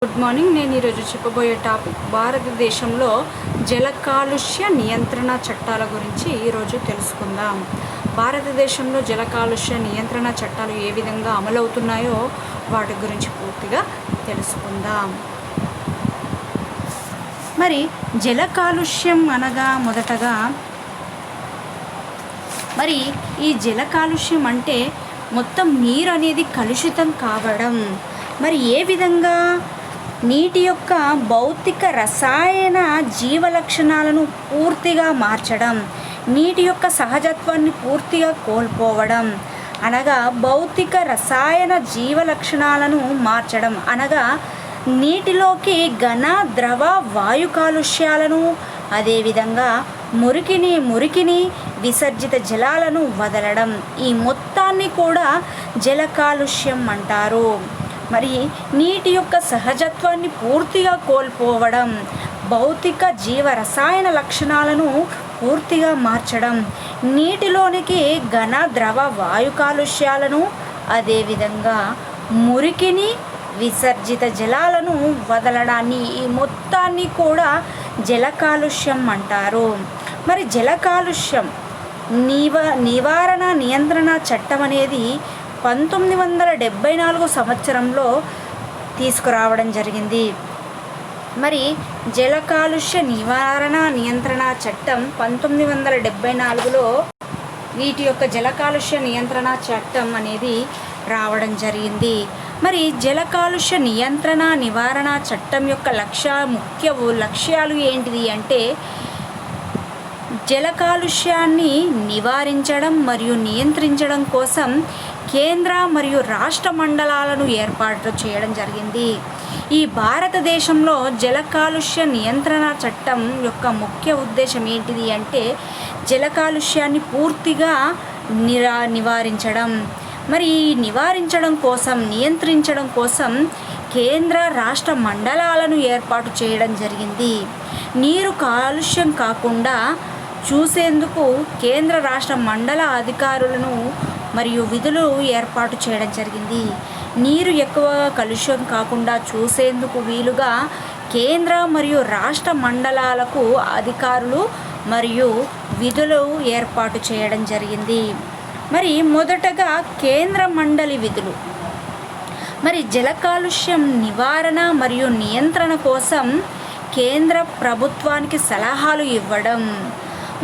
Good morning. నేను ఈరోజు చెప్పబోయే టాపిక్ భారతదేశంలో జల కాలుష్య నియంత్రణ చట్టాల గురించి ఈరోజు తెలుసుకుందాం. భారతదేశంలో జల కాలుష్య నియంత్రణ చట్టాలు ఏ విధంగా అమలవుతున్నాయో వాటి గురించి పూర్తిగా తెలుసుకుందాం. మరి జల కాలుష్యం అనగా మొదటగా ఈ జల కాలుష్యం అంటే మొత్తం నీరు అనేది కలుషితం కావడం. మరి ఏ విధంగా నీటి యొక్క భౌతిక రసాయన జీవ లక్షణాలను పూర్తిగా మార్చడం, నీటి యొక్క సహజత్వాన్ని పూర్తిగా కోల్పోవడం అనగా భౌతిక రసాయన జీవ లక్షణాలను మార్చడం అనగా నీటిలోకి ఘన ద్రవ వాయు కాలుష్యాలను, అదేవిధంగా మురికిని విసర్జిత జలాలను వదలడం. ఈ మొత్తాన్ని కూడా జల కాలుష్యం అంటారు. మరి నీటి యొక్క సహజత్వాన్ని పూర్తిగా కోల్పోవడం, భౌతిక జీవ రసాయన లక్షణాలను పూర్తిగా మార్చడం, నీటిలోనికి ఘన ద్రవ వాయు కాలుష్యాలను, అదేవిధంగా మురికిని విసర్జిత జలాలను వదలడాన్ని, ఈ మొత్తాన్ని కూడా జల కాలుష్యం అంటారు. మరి జల కాలుష్యం నివారణ నియంత్రణ చట్టం అనేది 1974 సంవత్సరంలో తీసుకురావడం జరిగింది. మరి జల కాలుష్య నివారణ నియంత్రణ చట్టం 1974లో వీటి యొక్క జల కాలుష్య నియంత్రణ చట్టం అనేది రావడం జరిగింది. మరి జల కాలుష్య నియంత్రణ నివారణ చట్టం యొక్క ముఖ్య లక్ష్యాలు ఏంటిది అంటే జల కాలుష్యాన్ని నివారించడం మరియు నియంత్రించడం కోసం కేంద్ర మరియు రాష్ట్ర మండలాలను ఏర్పాటు చేయడం జరిగింది. ఈ భారతదేశంలో జల కాలుష్య నియంత్రణ చట్టం యొక్క ముఖ్య ఉద్దేశం ఏంటిది అంటే జల కాలుష్యాన్ని పూర్తిగా నివారించడం. మరి నివారించడం కోసం, నియంత్రించడం కోసం కేంద్ర రాష్ట్ర మండలాలను ఏర్పాటు చేయడం జరిగింది. నీరు కాలుష్యం కాకుండా చూసేందుకు కేంద్ర రాష్ట్ర మండల అధికారులను మరియు విధులు ఏర్పాటు చేయడం జరిగింది. నీరు ఎక్కువ కలుషితం కాకుండా చూసేందుకు వీలుగా కేంద్ర మరియు రాష్ట్ర మండలాలకు అధికారులు మరియు విధులు ఏర్పాటు చేయడం జరిగింది. మరి మొదటగా కేంద్ర మండలి విధులు. మరి జల కాలుష్యం నివారణ మరియు నియంత్రణ కోసం కేంద్ర ప్రభుత్వానికి సలహాలు ఇవ్వడం,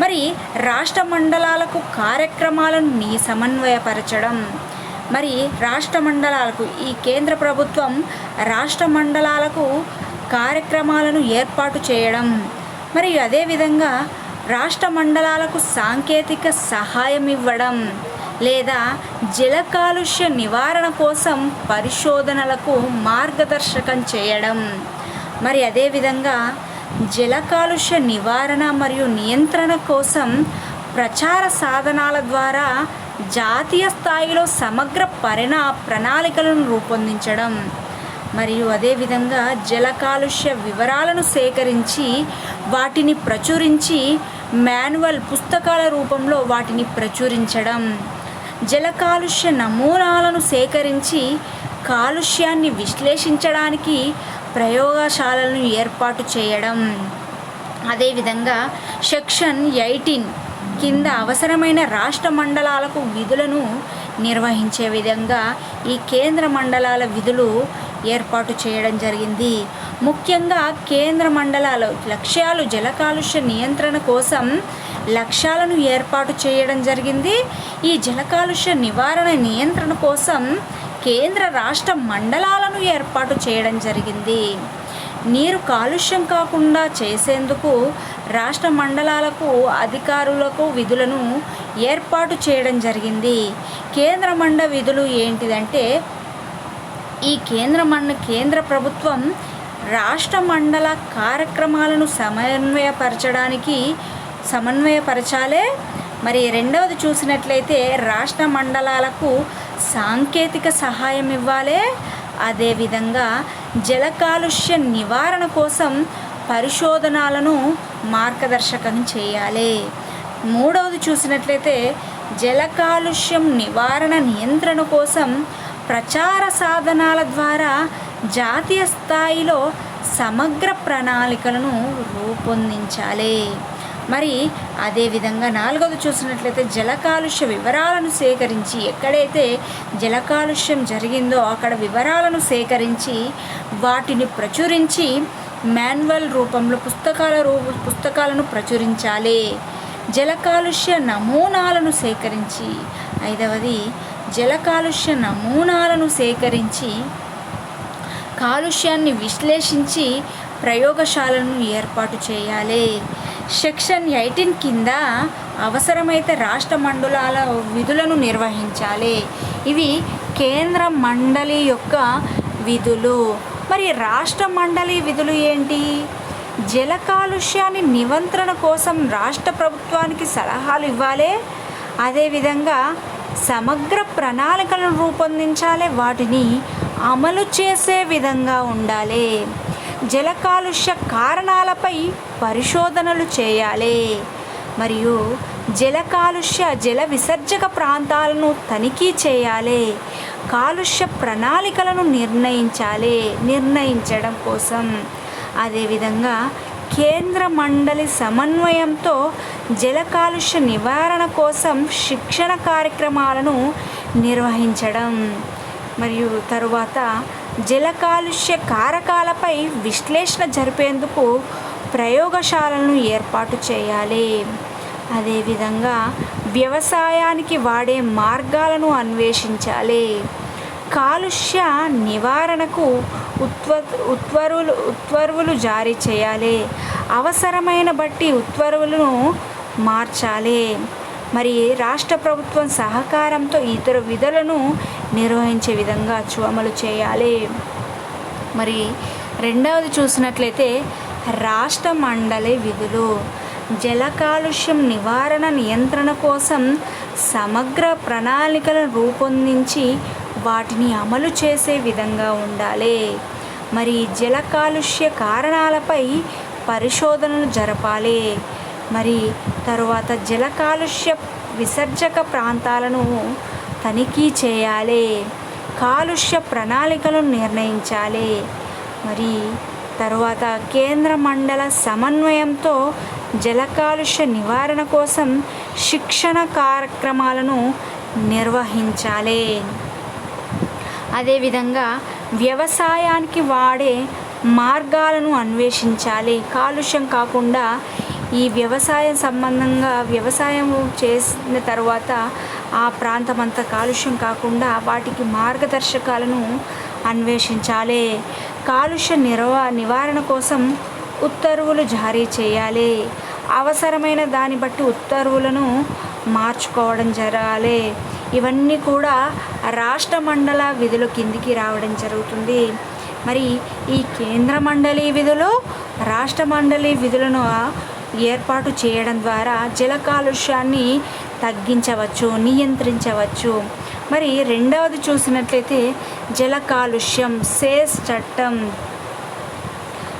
మరి రాష్ట్ర మండలాలకు కార్యక్రమాలను సమన్వయపరచడం. మరి రాష్ట్ర మండలాలకు ఈ కేంద్ర ప్రభుత్వం రాష్ట్ర మండలాలకు కార్యక్రమాలను ఏర్పాటు చేయడం, మరి అదేవిధంగా రాష్ట్ర మండలాలకు సాంకేతిక సహాయం ఇవ్వడం లేదా జల కాలుష్య నివారణ కోసం పరిశోధనలకు మార్గదర్శకం చేయడం. మరి అదేవిధంగా జల కాలుష్య నివారణ మరియు నియంత్రణ కోసం ప్రచార సాధనాల ద్వారా జాతీయ స్థాయిలో సమగ్ర ప్రణాళికలను రూపొందించడం. మరియు అదేవిధంగా జల కాలుష్య వివరాలను సేకరించి వాటిని ప్రచురించి మాన్యువల్ పుస్తకాల రూపంలో వాటిని ప్రచురించడం. జల కాలుష్య నమూనాలను సేకరించి కాలుష్యాన్ని విశ్లేషించడానికి ప్రయోగశాలలను ఏర్పాటు చేయడం. అదేవిధంగా సెక్షన్ 18 కింద అవసరమైన రాష్ట్ర మండలాలకు విధులను నిర్వహించే విధంగా ఈ కేంద్ర మండలాల విధులు ఏర్పాటు చేయడం జరిగింది. ముఖ్యంగా కేంద్ర మండలాల లక్ష్యాలు జల కాలుష్య నియంత్రణ కోసం లక్ష్యాలను ఏర్పాటు చేయడం జరిగింది. ఈ జల కాలుష్య నివారణ నియంత్రణ కోసం కేంద్ర రాష్ట్ర మండలాలను ఏర్పాటు చేయడం జరిగింది. నీరు కాలుష్యం కాకుండా చేసేందుకు రాష్ట్ర మండలాలకు అధికారులకు విధులను ఏర్పాటు చేయడం జరిగింది. కేంద్ర మండల విధులు ఏంటిదంటే ఈ కేంద్ర ప్రభుత్వం రాష్ట్ర మండల కార్యక్రమాలను సమన్వయపరచాలే. మరి రెండవది చూసినట్లయితే రాష్ట్ర మండలాలకు సాంకేతిక సహాయం ఇవ్వాలి. అదేవిధంగా జల కాలుష్య నివారణ కోసం పరిశోధనలను మార్గదర్శకం చేయాలి. మూడవది చూసినట్లయితే జల కాలుష్యం నివారణ నియంత్రణ కోసం ప్రచార సాధనాల ద్వారా జాతీయ స్థాయిలో సమగ్ర ప్రణాళికలను రూపొందించాలి. మరి అదేవిధంగా 4వది చూసినట్లయితే జల కాలుష్య వివరాలను సేకరించి, ఎక్కడైతే జల కాలుష్యం జరిగిందో అక్కడ వివరాలను సేకరించి వాటిని ప్రచురించి మాన్యువల్ రూపంలో పుస్తకాలను ప్రచురించాలి. జల కాలుష్య నమూనాలను సేకరించి, 5వది జల కాలుష్య నమూనాలను సేకరించి కాలుష్యాన్ని విశ్లేషించి ప్రయోగశాలను ఏర్పాటు చేయాలి. సెక్షన్ 18 కింద అవసరమైతే రాష్ట్ర మండలాల విధులను నిర్వహించాలి. ఇవి కేంద్ర మండలి యొక్క విధులు. మరి రాష్ట్ర మండలి విధులు ఏంటి? జల కాలుష్యాన్ని నియంత్రణ కోసం రాష్ట్ర ప్రభుత్వానికి సలహాలు ఇవ్వాలి. అదేవిధంగా సమగ్ర ప్రణాళికలను రూపొందించాలి, వాటిని అమలు చేసే విధంగా ఉండాలి. జల కాలుష్య కారణాలపై పరిశోధనలు చేయాలి. మరియు జల విసర్జక ప్రాంతాలను తనిఖీ చేయాలి. కాలుష్య ప్రణాళికలను నిర్ణయించడం కోసం, అదేవిధంగా కేంద్ర మండలి సమన్వయంతో జల కాలుష్య నివారణ కోసం శిక్షణ కార్యక్రమాలను నిర్వహించడం. మరియు తరువాత జల కాలుష్య కారకాలపై విశ్లేషణ జరిపేందుకు ప్రయోగశాలను ఏర్పాటు చేయాలి. అదేవిధంగా వ్యవసాయానికి వాడే మార్గాలను అన్వేషించాలి. కాలుష్య నివారణకు ఉత్తర్వులు జారీ చేయాలి. అవసరమైన బట్టి ఉత్తర్వులను మార్చాలి. మరి రాష్ట్ర ప్రభుత్వం సహకారంతో ఇతర విధులను నిర్వహించే విధంగా అమలు చేయాలి. మరి 2వది చూసినట్లయితే రాష్ట్ర మండలి విధులు. జల కాలుష్యం నియంత్రణ కోసం సమగ్ర ప్రణాళికలను రూపొందించి వాటిని అమలు చేసే విధంగా ఉండాలి. మరి జల కాలుష్య కారణాలపై పరిశోధనలు జరపాలి. మరి తరువాత జల కాలుష్య విసర్జక ప్రాంతాలను తనిఖీ చేయాలి. కాలుష్య ప్రణాళికలను నిర్ణయించాలి. మరి తరువాత కేంద్ర మండల సమన్వయంతో జల కాలుష్య నివారణ కోసం శిక్షణ కార్యక్రమాలను నిర్వహించాలి. అదేవిధంగా వ్యవసాయానికి వాడే మార్గాలను అన్వేషించాలి. కాలుష్యం కాకుండా ఈ వ్యవసాయం చేసిన తర్వాత ఆ ప్రాంతం అంతా కాలుష్యం కాకుండా వాటికి మార్గదర్శకాలను అన్వేషించాలి. కాలుష్య నివారణ కోసం ఉత్తర్వులు జారీ చేయాలి. అవసరమైన దాన్ని బట్టి ఉత్తర్వులను మార్చుకోవడం జరగాలి. ఇవన్నీ కూడా రాష్ట్ర మండల విధుల కిందికి రావడం జరుగుతుంది. మరి ఈ కేంద్ర మండలి విధులు, రాష్ట్ర మండలి విధులను ఏర్పాటు చేయడం ద్వారా జల కాలుష్యాన్ని తగ్గించవచ్చు, నియంత్రించవచ్చు. మరి 2వది చూసినట్లయితే జల కాలుష్యం సెస్ చట్టం.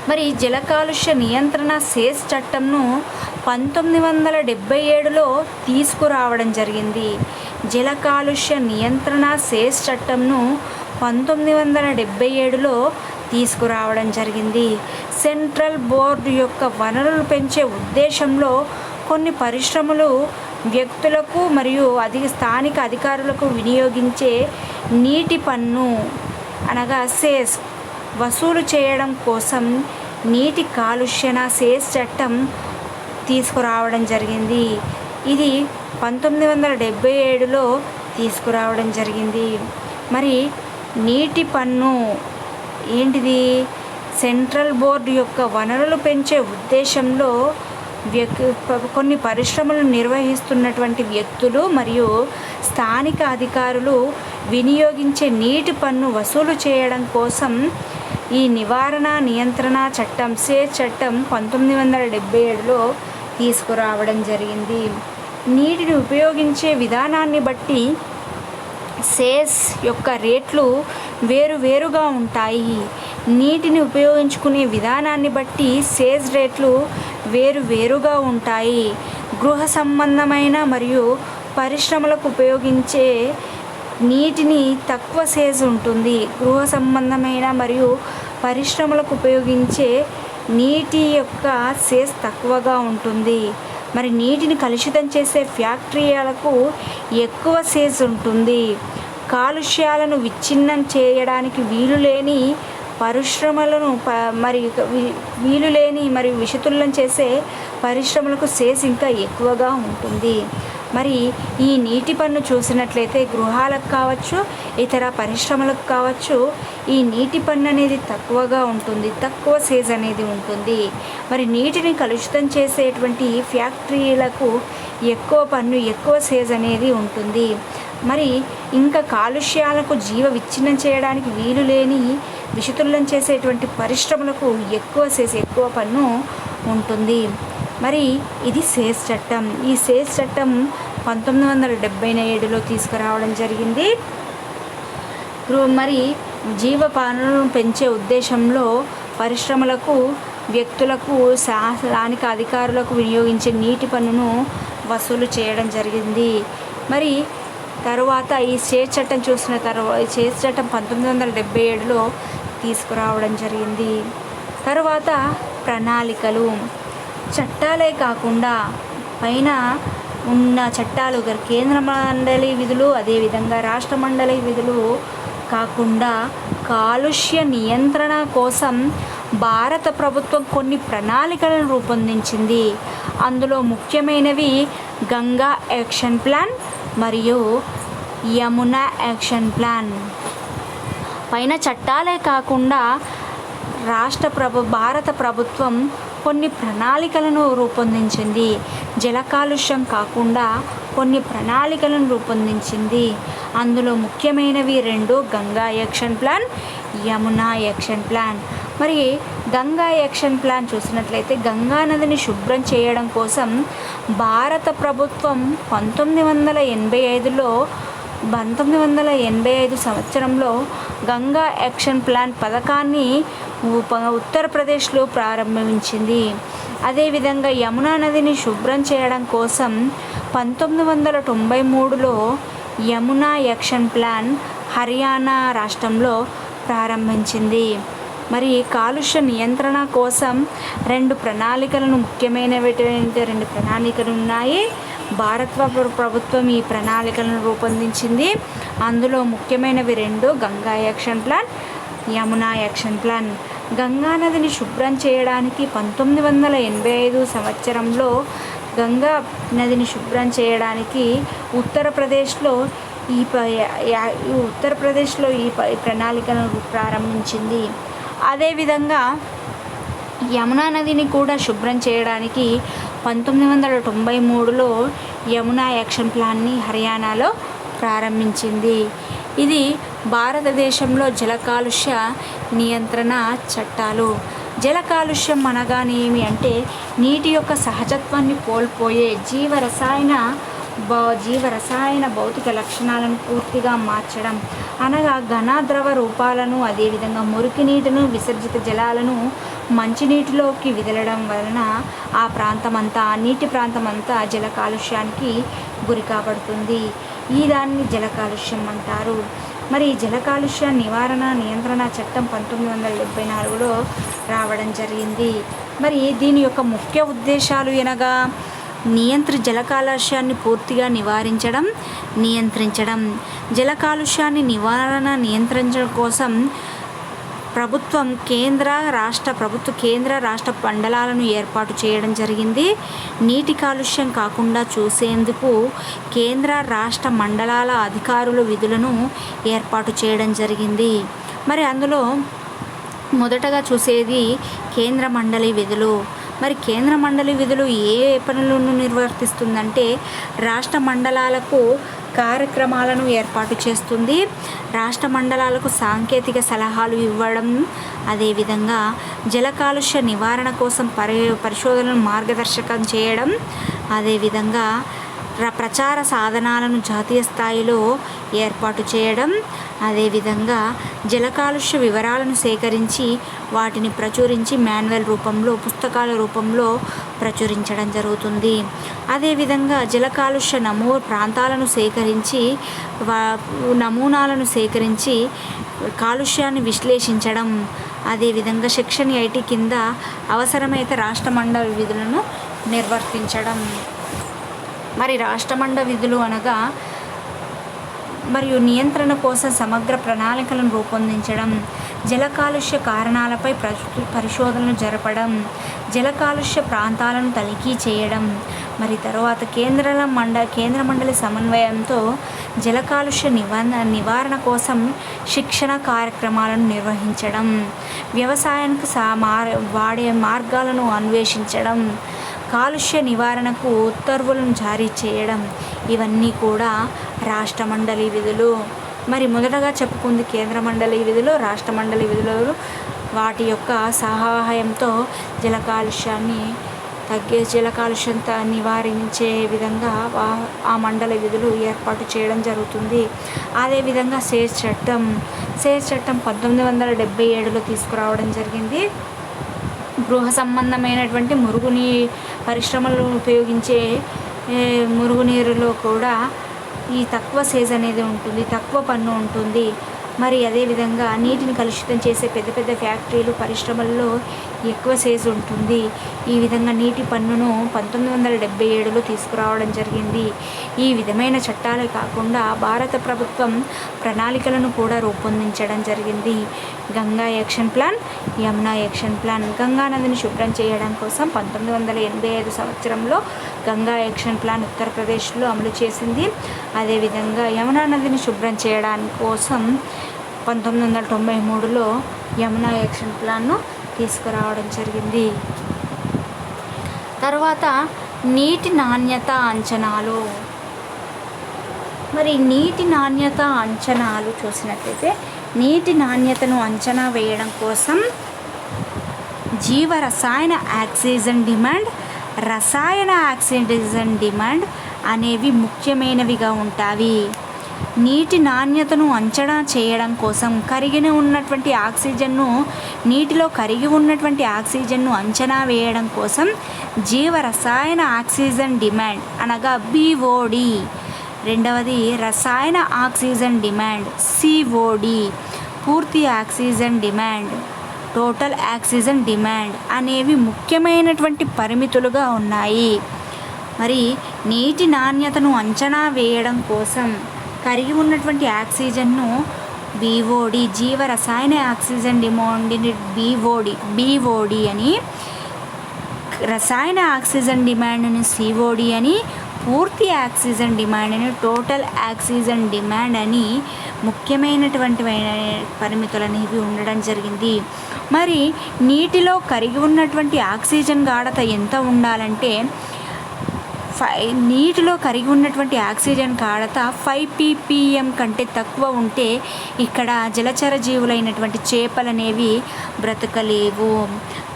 మరి జల కాలుష్య నియంత్రణ సెస్ చట్టంను 1977లో తీసుకురావడం జరిగింది. జల కాలుష్య నియంత్రణ సెస్ చట్టంను 1977లో తీసుకురావడం జరిగింది. సెంట్రల్ బోర్డు యొక్క వనరులు పెంచే ఉద్దేశంలో కొన్ని పరిశ్రమలు వ్యక్తులకు మరియు స్థానిక అధికారులకు వినియోగించే నీటి పన్ను అనగా సెస్ వసూలు చేయడం కోసం నీటి కాలుష్య సెస్ చట్టం తీసుకురావడం జరిగింది. ఇది 1977లో తీసుకురావడం జరిగింది. మరి నీటి పన్ను ఏంటిది? సెంట్రల్ బోర్డు యొక్క వనరులు పెంచే ఉద్దేశంలో కొన్ని పరిశ్రమలు నిర్వహిస్తున్నటువంటి వ్యక్తులు మరియు స్థానిక అధికారులు వినియోగించే నీటి పన్ను వసూలు చేయడం కోసం ఈ నియంత్రణ చట్టం సెస్ చట్టం 1977లో తీసుకురావడం జరిగింది. నీటిని ఉపయోగించే విధానాన్ని బట్టి సెస్ యొక్క రేట్లు వేరువేరుగా ఉంటాయి. నీటిని ఉపయోగించుకునే విధానాన్ని బట్టి సెస్ రేట్లు వేరువేరుగా ఉంటాయి. గృహ సంబంధమైన మరియు పరిశ్రమలకు ఉపయోగించే నీటిని తక్కువ సేజ్ ఉంటుంది. గృహ సంబంధమైన మరియు పరిశ్రమలకు ఉపయోగించే నీటి యొక్క సేజ్ తక్కువగా ఉంటుంది. మరి నీటిని కలుషితం చేసే ఫ్యాక్టరీలకు ఎక్కువ సేజ్ ఉంటుంది. కాలుష్యాలను విచ్ఛిన్నం చేయడానికి వీలులేని పరిశ్రమలను మరియు విషతుల్యం చేసే పరిశ్రమలకు సేజ్ ఇంకా ఎక్కువగా ఉంటుంది. మరి ఈ నీటి పన్ను చూసినట్లయితే గృహాలకు కావచ్చు, ఇతర పరిశ్రమలకు కావచ్చు, ఈ నీటి పన్ను అనేది తక్కువగా ఉంటుంది, తక్కువ సేజ్ అనేది ఉంటుంది. మరి నీటిని కలుషితం చేసేటువంటి ఫ్యాక్టరీలకు ఎక్కువ పన్ను, ఎక్కువ సేజ్ అనేది ఉంటుంది. మరి ఇంకా కాలుష్యాలకు జీవ విచ్ఛిన్నం చేయడానికి వీలు లేని విషతుల్యం చేసేటువంటి పరిశ్రమలకు ఎక్కువ సేజ్, ఎక్కువ పన్ను ఉంటుంది. మరి ఇది సేజ్ చట్టం. ఈ సేజ్ చట్టం 1977లో తీసుకురావడం జరిగింది. మరి జీవ పన్నులను పెంచే ఉద్దేశంలో పరిశ్రమలకు, వ్యక్తులకు, స్థానిక అధికారులకు వినియోగించే నీటి పన్నును వసూలు చేయడం జరిగింది. మరి తరువాత ఈ సేజ్ చట్టం చూసిన తర్వాత ఈ సేజ్ చట్టం 1977లో తీసుకురావడం జరిగింది. తరువాత ప్రణాళికలు. చట్టాలే కాకుండా పైన ఉన్న చట్టాలు, కేంద్ర మండలి విధులు, అదేవిధంగా రాష్ట్ర మండలి విధులు కాకుండా కాలుష్య నియంత్రణ కోసం భారత ప్రభుత్వం కొన్ని ప్రణాళికలను రూపొందించింది. అందులో ముఖ్యమైనవి గంగా యాక్షన్ ప్లాన్ మరియు యమునా యాక్షన్ ప్లాన్. పైన చట్టాలే కాకుండా భారత ప్రభుత్వం కొన్ని ప్రణాళికలను రూపొందించింది. జల కాలుష్యం కాకుండా కొన్ని ప్రణాళికలను రూపొందించింది. అందులో ముఖ్యమైనవి 2 Ganga action plan, Yamuna action plan. మరి గంగా యాక్షన్ ప్లాన్ చూసినట్లయితే గంగా నదిని శుభ్రం చేయడం కోసం భారత ప్రభుత్వం 1985 సంవత్సరంలో గంగా యాక్షన్ ప్లాన్ పథకాన్ని ఉత్తరప్రదేశ్లో ప్రారంభించింది. అదేవిధంగా యమునా నదిని శుభ్రం చేయడం కోసం 1993లో యమునా యాక్షన్ ప్లాన్ హర్యానా రాష్ట్రంలో ప్రారంభించింది. మరి కాలుష్య నియంత్రణ కోసం 2 ప్రణాళికలను, ముఖ్యమైనటువంటి 2 ప్రణాళికలు ఉన్నాయి. భారత ప్రభుత్వం ఈ ప్రణాళికలను రూపొందించింది. అందులో ముఖ్యమైనవి 2 Ganga action plan, Yamuna action plan. Ganga నదిని శుభ్రం చేయడానికి 1985 సంవత్సరంలో గంగా నదిని శుభ్రం చేయడానికి ఉత్తరప్రదేశ్లో ఈ ప్రణాళికను ప్రారంభించింది. అదేవిధంగా యమునా నదిని కూడా శుభ్రం చేయడానికి 1993లో యమునా యాక్షన్ ప్లాన్ని హర్యానాలో ప్రారంభించింది. ఇది భారతదేశంలో జల కాలుష్య నియంత్రణ చట్టాలు. జల కాలుష్యం అనగానేమి అంటే నీటి యొక్క సహజత్వాన్ని కోల్పోయే జీవరసాయన భౌతిక లక్షణాలను పూర్తిగా మార్చడం, అనగా ఘన ద్రవ రూపాలను, అదేవిధంగా మురికి నీటిని, విసర్జిత జలాలను మంచినీటిలోకి విదలడం వలన నీటి ప్రాంతం అంతా జల కాలుష్యానికి గురి కాబడుతుంది. దాన్ని జల కాలుష్యం అంటారు. మరి జల కాలుష్య నియంత్రణ చట్టం 1974లో రావడం జరిగింది. మరి దీని యొక్క ముఖ్య ఉద్దేశాలు అనగా జల కాలుష్యాన్ని పూర్తిగా నియంత్రించడం. జల కాలుష్యాన్ని నియంత్రించడం కోసం ప్రభుత్వం కేంద్ర రాష్ట్ర మండలాలను ఏర్పాటు చేయడం జరిగింది. నీటి కాలుష్యం కాకుండా చూసేందుకు కేంద్ర రాష్ట్ర మండలాల అధికారుల విధులను ఏర్పాటు చేయడం జరిగింది. మరి అందులో మొదటగా చూసేది కేంద్ర మండలి విధులు. మరి కేంద్ర మండలి విధులు ఏ పనులను నిర్వర్తిస్తుందంటే రాష్ట్ర మండలాలకు కార్యక్రమాలను ఏర్పాటు చేస్తుంది, రాష్ట్ర మండలాలకు సాంకేతిక సలహాలు ఇవ్వడం, అదేవిధంగా జల కాలుష్య నివారణ కోసం పరిశోధనలు మార్గదర్శకం చేయడం, అదేవిధంగా ప్రచార సాధనాలను జాతీయ స్థాయిలో ఏర్పాటు చేయడం, అదేవిధంగా జల కాలుష్య వివరాలను సేకరించి వాటిని ప్రచురించి మాన్యువల్ రూపంలో, పుస్తకాల రూపంలో ప్రచురించడం జరుగుతుంది. అదేవిధంగా జల కాలుష్య ప్రాంతాలను సేకరించి నమూనాలను సేకరించి కాలుష్యాన్ని విశ్లేషించడం, అదేవిధంగా సెక్షన్ 8 కింద అవసరమైతే రాష్ట్రమండలి విధులను నిర్వర్తించడం. మరి రాష్ట్రమండల విధులు అనగా మరియు నియంత్రణ కోసం సమగ్ర ప్రణాళికలను రూపొందించడం, జల కాలుష్య కారణాలపై పరిశోధనలు జరపడం, జల కాలుష్య ప్రాంతాలను తనిఖీ చేయడం, మరి తర్వాత కేంద్ర మండలి సమన్వయంతో జల కాలుష్య నివారణ కోసం శిక్షణ కార్యక్రమాలను నిర్వహించడం, వ్యవసాయానికి వాడే మార్గాలను అన్వేషించడం, కాలుష్య నివారణకు ఉత్తర్వులను జారీ చేయడం, ఇవన్నీ కూడా రాష్ట్రమండలి విధులు. మరి మొదటగా చెప్పుకుంది కేంద్ర మండలి విధులు, రాష్ట్రమండలి విధులు. వాటి యొక్క సహాయంతో జల కాలుష్యం నివారించే విధంగా ఆ మండలి విధులు ఏర్పాటు చేయడం జరుగుతుంది. అదేవిధంగా సేజ్ చట్టం 1977లో తీసుకురావడం జరిగింది. గృహ సంబంధమైనటువంటి పరిశ్రమలు ఉపయోగించే మురుగునీరులో కూడా ఈ తక్కువ సేజ్ అనేది ఉంటుంది, తక్కువ పన్ను ఉంటుంది. మరి అదేవిధంగా నీటిని కలుషితం చేసే పెద్ద పెద్ద ఫ్యాక్టరీలు, పరిశ్రమల్లో ఎక్కువ సేజ్ ఉంటుంది. ఈ విధంగా నీటి పన్నును 1977లో తీసుకురావడం జరిగింది. ఈ విధమైన చట్టాలే కాకుండా భారత ప్రభుత్వం ప్రణాళికలను కూడా రూపొందించడం జరిగింది. Ganga action plan, Yamuna action plan. Ganga నదిని శుభ్రం చేయడం కోసం 1985 సంవత్సరంలో గంగా యాక్షన్ ప్లాన్ ఉత్తరప్రదేశ్లో అమలు చేసింది. అదేవిధంగా యమునా నదిని శుభ్రం చేయడానికి కోసం 1993లో యమునా యాక్షన్ ప్లాన్ను తీసుకురావడం జరిగింది. తర్వాత నీటి నాణ్యత అంచనాలు. మరి నీటి నాణ్యత అంచనాలు చూసినట్లయితే, నీటి నాణ్యతను అంచనా వేయడం కోసం జీవ రసాయన ఆక్సిజన్ డిమాండ్, రసాయన ఆక్సిజన్ డిమాండ్ అనేవి ముఖ్యమైనవిగా ఉంటాయి. నీటి నాణ్యతను అంచనా చేయడం కోసం నీటిలో కరిగి ఉన్నటువంటి ఆక్సిజన్ను అంచనా వేయడం కోసం జీవ రసాయన ఆక్సిజన్ డిమాండ్ అనగా BOD, రెండవది రసాయన ఆక్సిజన్ డిమాండ్ COD, పూర్తి oxygen demand total oxygen demand అనేవి ముఖ్యమైనటువంటి పరిమితులుగా ఉన్నాయి. మరి నీటి నాణ్యతను అంచనా వేయడం కోసం కరిగి ఉన్నటువంటి ఆక్సిజన్ను BOD, జీవ రసాయన ఆక్సిజన్ డిమాండ్ని BOD అని, రసాయన ఆక్సిజన్ డిమాండ్ని COD అని, పూర్తి ఆక్సిజన్ డిమాండ్ని టోటల్ ఆక్సిజన్ డిమాండ్ అని ముఖ్యమైనటువంటి పరిమితులు అనేవి ఉండడం జరిగింది. మరి నీటిలో కరిగి ఉన్నటువంటి ఆక్సిజన్ గాఢత ఎంత ఉండాలంటే, నీటిలో కరిగి ఉన్నటువంటి ఆక్సిజన్ గాఢత 5 ppm కంటే తక్కువ ఉంటే ఇక్కడ జలచర జీవులైనటువంటి చేపలు అనేవి బ్రతకలేవు.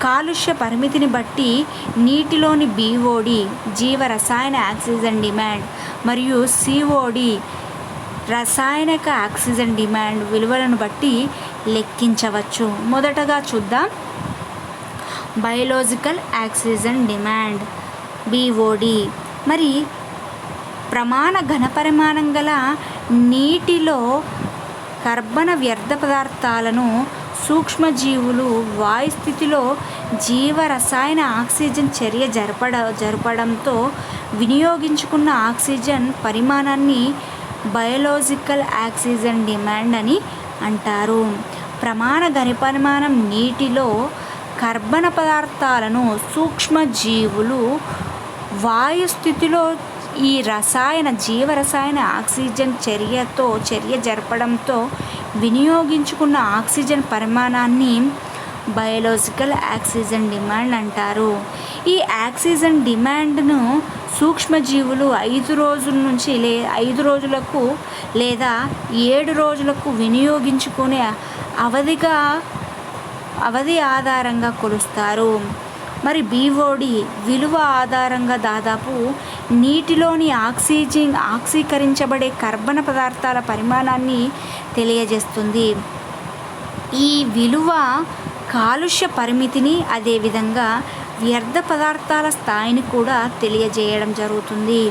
కాలుష్య పరిమితిని బట్టి నీటిలోని BOD, జీవ రసాయన ఆక్సిజన్ డిమాండ్, మరియు COD, రసాయనిక ఆక్సిజన్ డిమాండ్ విలువలను బట్టి లెక్కించవచ్చు. మొదటగా చూద్దాం బయోలాజికల్ ఆక్సిజన్ డిమాండ్ BOD. మరి ఘనపరిమాణం గల నీటిలో కర్బన వ్యర్థ పదార్థాలను సూక్ష్మజీవులు వాయుస్థితిలో జీవ రసాయన ఆక్సిజన్ చర్య జరపడంతో వినియోగించుకున్న ఆక్సిజన్ పరిమాణాన్ని బయోలాజికల్ ఆక్సిజన్ డిమాండ్ అని అంటారు. ఘనపరిమాణం నీటిలో కర్బన పదార్థాలను సూక్ష్మజీవులు వాయుస్థితిలో ఈ జీవ రసాయన ఆక్సిజన్ చర్య జరపడంతో వినియోగించుకున్న ఆక్సిజన్ పరిమాణాన్ని బయోలాజికల్ ఆక్సిజన్ డిమాండ్ అంటారు. ఈ ఆక్సిజన్ డిమాండ్ను సూక్ష్మజీవులు 5 రోజులకు లేదా 7 రోజులకు వినియోగించుకునే అవధి ఆధారంగా కొలుస్తారు. మరి బీఓడి విలువ ఆధారంగా దాదాపు నీటిలోని ఆక్సీకరించబడే కర్బన పదార్థాల పరిమాణాన్ని తెలియజేస్తుంది. ఈ విలువ కాలుష్య పరిమితిని, అదేవిధంగా వ్యర్థ పదార్థాల స్థాయిని కూడా తెలియజేయడం జరుగుతుంది.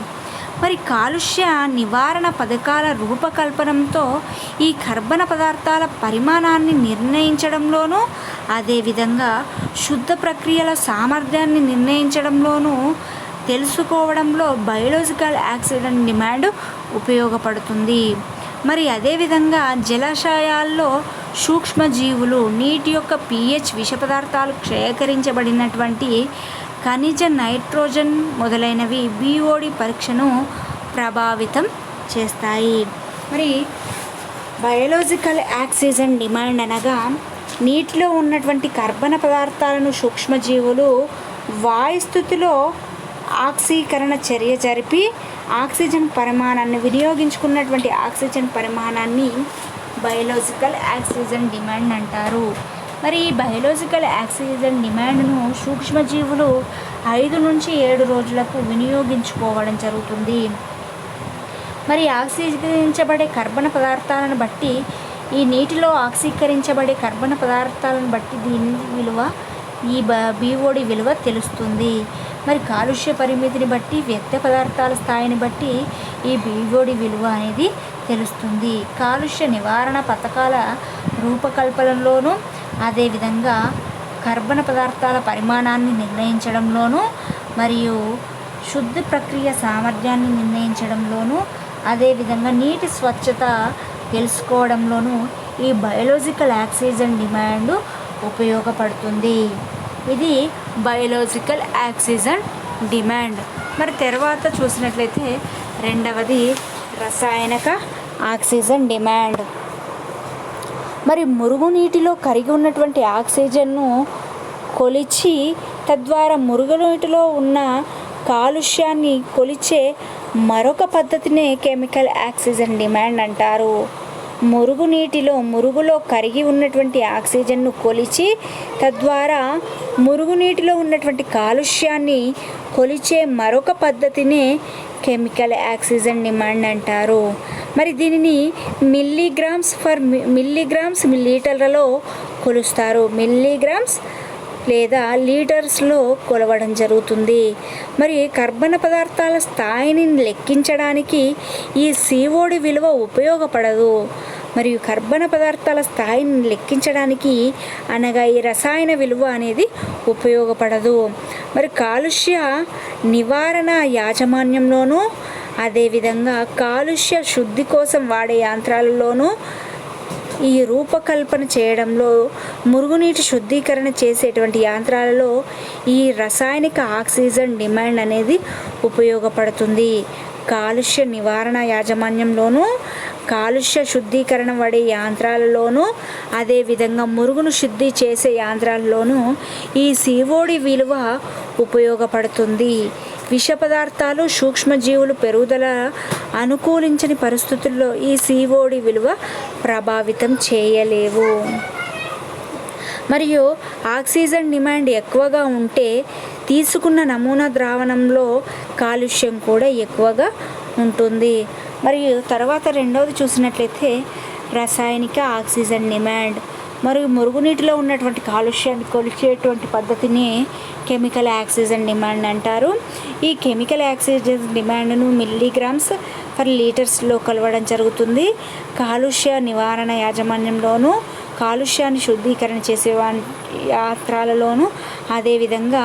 మరి కాలుష్య నివారణ పథకాల రూపకల్పనతో ఈ కర్బన పదార్థాల పరిమాణాన్ని నిర్ణయించడంలోనూ, అదేవిధంగా శుద్ధ ప్రక్రియల సామర్థ్యాన్ని నిర్ణయించడంలోనూ తెలుసుకోవడంలో బయోలాజికల్ యాక్సిడెంట్ డిమాండ్ ఉపయోగపడుతుంది. మరి అదేవిధంగా జలాశయాల్లో సూక్ష్మజీవులు, నీటి యొక్క pH, విష పదార్థాలు, క్షయకరించబడినటువంటి ఖనిజ నైట్రోజన్ మొదలైనవి బీఓడి పరీక్షను ప్రభావితం చేస్తాయి. మరి బయోలాజికల్ ఆక్సిజన్ డిమాండ్ అనగా నీటిలో ఉన్నటువంటి కర్బన పదార్థాలను సూక్ష్మజీవులు వాయుస్థితిలో ఆక్సీకరణ చర్య జరిపి ఆక్సిజన్ పరిమాణాన్ని వినియోగించుకున్నటువంటి ఆక్సిజన్ పరిమాణాన్ని బయోలాజికల్ ఆక్సిజన్ డిమాండ్ అంటారు. మరి ఈ బయోలాజికల్ ఆక్సిజన్ డిమాండ్ను సూక్ష్మజీవులు 5 నుంచి 7 రోజులకు వినియోగించుకోవడం జరుగుతుంది. మరి ఆక్సీకరించబడే కర్బన పదార్థాలను బట్టి, ఈ నీటిలో ఆక్సీకరించబడే కర్బన పదార్థాలను బట్టి దీని విలువ, ఈ బీఓడి విలువ తెలుస్తుంది. మరి కాలుష్య పరిమితిని బట్టి, వ్యర్థ పదార్థాల స్థాయిని బట్టి ఈ బీఓడి విలువ అనేది తెలుస్తుంది. కాలుష్య నివారణ పథకాల రూపకల్పనలోనూ, అదేవిధంగా కర్బన పదార్థాల పరిమాణాన్ని నిర్ణయించడంలోనూ, మరియు శుద్ధ ప్రక్రియ సామర్థ్యాన్ని నిర్ణయించడంలోనూ, అదేవిధంగా నీటి స్వచ్ఛత తెలుసుకోవడంలోనూ ఈ బయోలాజికల్ ఆక్సిజన్ డిమాండ్ ఉపయోగపడుతుంది. ఇది బయోలాజికల్ ఆక్సిజన్ డిమాండ్. మరి తర్వాత చూసినట్లయితే రెండవది రసాయనిక ఆక్సిజన్ డిమాండ్. మరి మురుగునీటిలో కరిగి ఉన్నటువంటి ఆక్సిజన్ను కొలిచి తద్వారా మురుగునీటిలో ఉన్న కాలుష్యాన్ని కొలిచే మరొక పద్ధతినే కెమికల్ ఆక్సిజన్ డిమాండ్ అంటారు. మురుగులో కరిగి ఉన్నటువంటి ఆక్సిజన్ను కొలిచి తద్వారా మురుగునీటిలో ఉన్నటువంటి కాలుష్యాన్ని కొలిచే మరొక పద్ధతినే కెమికల్ ఆక్సిజన్ డిమాండ్ అంటారు. మరి దీనిని మిల్లీగ్రామ్స్ లీటర్లలో కొలుస్తారు. మిల్లీగ్రామ్స్ లేదా లీటర్స్లో కొలవడం జరుగుతుంది. మరి కర్బన పదార్థాల స్థాయిని లెక్కించడానికి ఈ సిఓడి విలువ ఉపయోగపడదు. మరియు కర్బన పదార్థాల స్థాయిని లెక్కించడానికి అనగా ఈ రసాయన విలువ అనేది ఉపయోగపడదు. మరి కాలుష్య నివారణ యాజమాన్యంలోనూ, అదేవిధంగా కాలుష్య శుద్ధి కోసం వాడే యంత్రాలలోనూ ఈ రూపకల్పన చేయడంలో, మురుగునీటి శుద్ధీకరణ చేసేటువంటి యంత్రాలలో ఈ రసాయనిక ఆక్సిజన్ డిమాండ్ అనేది ఉపయోగపడుతుంది. కాలుష్య నివారణ యాజమాన్యంలోనూ, కాలుష్య శుద్ధీకరణ వాడే యంత్రాలలోనూ, అదేవిధంగా మురుగును శుద్ధి చేసే యంత్రాలలోనూ ఈ సిఓడి విలువ ఉపయోగపడుతుంది. విష పదార్థాలు, సూక్ష్మజీవులు పెరుగుదల అనుకూలించని పరిస్థితుల్లో ఈ సిఓడి విలువ ప్రభావితం చేయలేవు. మరియు ఆక్సిజన్ డిమాండ్ ఎక్కువగా ఉంటే తీసుకున్న నమూనా ద్రావణంలో కాలుష్యం కూడా ఎక్కువగా ఉంటుంది. మరియు తర్వాత రెండవది చూసినట్లయితే రసాయనిక ఆక్సిజన్ డిమాండ్. మరియు మురుగునీటిలో ఉన్నటువంటి కాలుష్యాన్ని కొలిచేటువంటి పద్ధతిని కెమికల్ ఆక్సిజన్ డిమాండ్ అంటారు. ఈ కెమికల్ ఆక్సిజన్ డిమాండ్ను మిల్లీగ్రామ్స్ పర్ లీటర్స్లో కొలవడం జరుగుతుంది. కాలుష్య నివారణ యాజమాన్యంలోనూ, కాలుష్యాన్ని శుద్ధీకరణ చేసే యంత్రాలలోనూ, అదేవిధంగా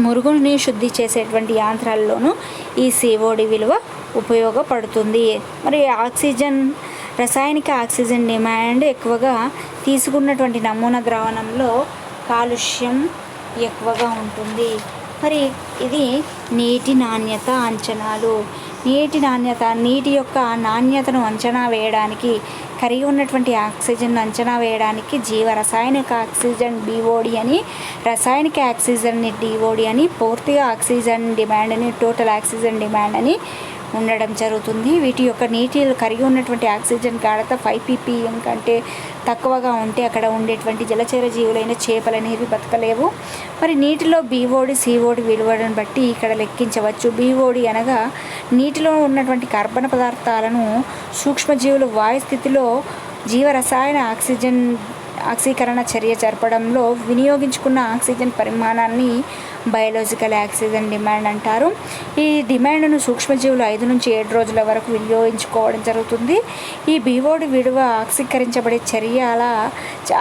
మురుగుని శుద్ధి చేసేటువంటి యంత్రాలలోనూ ఈ సిఓడి విలువ ఉపయోగపడుతుంది. మరి రసాయనిక ఆక్సిజన్ డిమాండ్ ఎక్కువగా తీసుకున్నటువంటి నమూనా ద్రావణంలో కాలుష్యం ఎక్కువగా ఉంటుంది. మరి ఇది నీటి నాణ్యత అంచనాలు. నీటి యొక్క నాణ్యతను అంచనా వేయడానికి, కరిగి ఉన్నటువంటి ఆక్సిజన్ అంచనా వేయడానికి రసాయనిక ఆక్సిజన్ బీఓడి అని, రసాయనిక ఆక్సిజన్ని డిఓడి అని, పూర్తిగా ఆక్సిజన్ డిమాండ్ని టోటల్ ఆక్సిజన్ డిమాండ్ అని ఉండడం జరుగుతుంది. వీటి యొక్క నీటిలో కరిగి ఉన్నటువంటి ఆక్సిజన్ గాఢత 5 ppm కంటే తక్కువగా ఉంటే అక్కడ ఉండేటువంటి జలచర జీవులైన చేపలు అనేవి బతకలేవు. మరి నీటిలో BOD COD విలువలను బట్టి ఇక్కడ లెక్కించవచ్చు. BOD అనగా నీటిలో ఉన్నటువంటి కర్బన పదార్థాలను సూక్ష్మజీవులు వాయు స్థితిలో జీవరసాయన ఆక్సీకరణ చర్య జరపడంలో వినియోగించుకున్న ఆక్సిజన్ పరిమాణాన్ని బయోలాజికల్ ఆక్సిజన్ డిమాండ్ అంటారు. ఈ డిమాండ్ను సూక్ష్మజీవులు 5 నుంచి 7 రోజుల వరకు వినియోగించుకోవడం జరుగుతుంది. ఈ BOD విడువ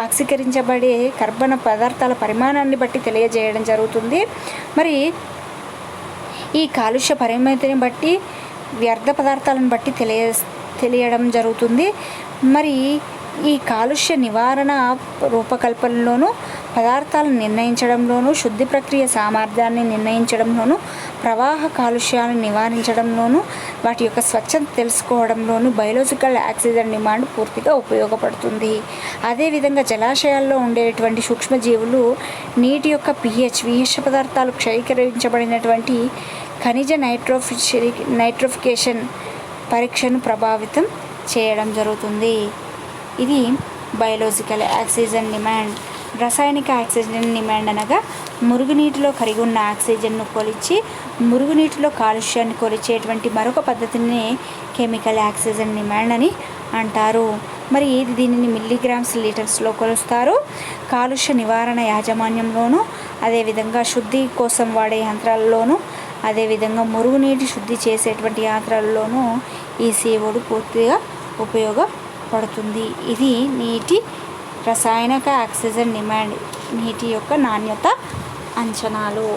ఆక్సీకరించబడే కర్బన పదార్థాల పరిమాణాన్ని బట్టి తెలియజేయడం జరుగుతుంది. మరి ఈ కాలుష్య పరిమితిని బట్టి వ్యర్థ పదార్థాలను బట్టి తెలియడం జరుగుతుంది. మరి ఈ కాలుష్య నివారణ రూపకల్పనలోనూ పదార్థాలను నిర్ణయించడంలోనూ శుద్ధి ప్రక్రియ సామర్థ్యాన్ని నిర్ణయించడంలోనూ ప్రవాహ కాలుష్యాలను నివారించడంలోనూ వాటి యొక్క స్వచ్ఛత తెలుసుకోవడంలోనూ బయోలాజికల్ ఆక్సిజన్ డిమాండ్ పూర్తిగా ఉపయోగపడుతుంది. అదేవిధంగా జలాశయాల్లో ఉండేటువంటి సూక్ష్మజీవులు నీటి యొక్క విష పదార్థాలు క్షయీకరించబడినటువంటి ఖనిజ నైట్రోఫికేషన్ పరీక్షను ప్రభావితం చేయడం జరుగుతుంది. ఇది బయోలాజికల్ ఆక్సిజన్ డిమాండ్. రసాయనిక ఆక్సిజన్ డిమాండ్ అనగా మురుగునీటిలో కరిగి ఉన్న ఆక్సిజన్ను కొలిచి మురుగునీటిలో కాలుష్యాన్ని కొలిచేటువంటి మరొక పద్ధతిని కెమికల్ ఆక్సిజన్ డిమాండ్ అని అంటారు. మరి దీనిని మిల్లీగ్రామ్స్ లీటర్స్లో కొలుస్తారు. కాలుష్య నివారణ యాజమాన్యంలోనూ అదేవిధంగా శుద్ధి కోసం వాడే యంత్రాలలోనూ అదేవిధంగా మురుగునీటి శుద్ధి చేసేటువంటి యంత్రాలలోనూ ఈ CO2 పూర్తిగా ఉపయోగపడుతుంది. ఇది నీటి రసాయనిక ఆక్సిజన్ డిమాండ్, నీటి యొక్క నాణ్యత అంచనాలు.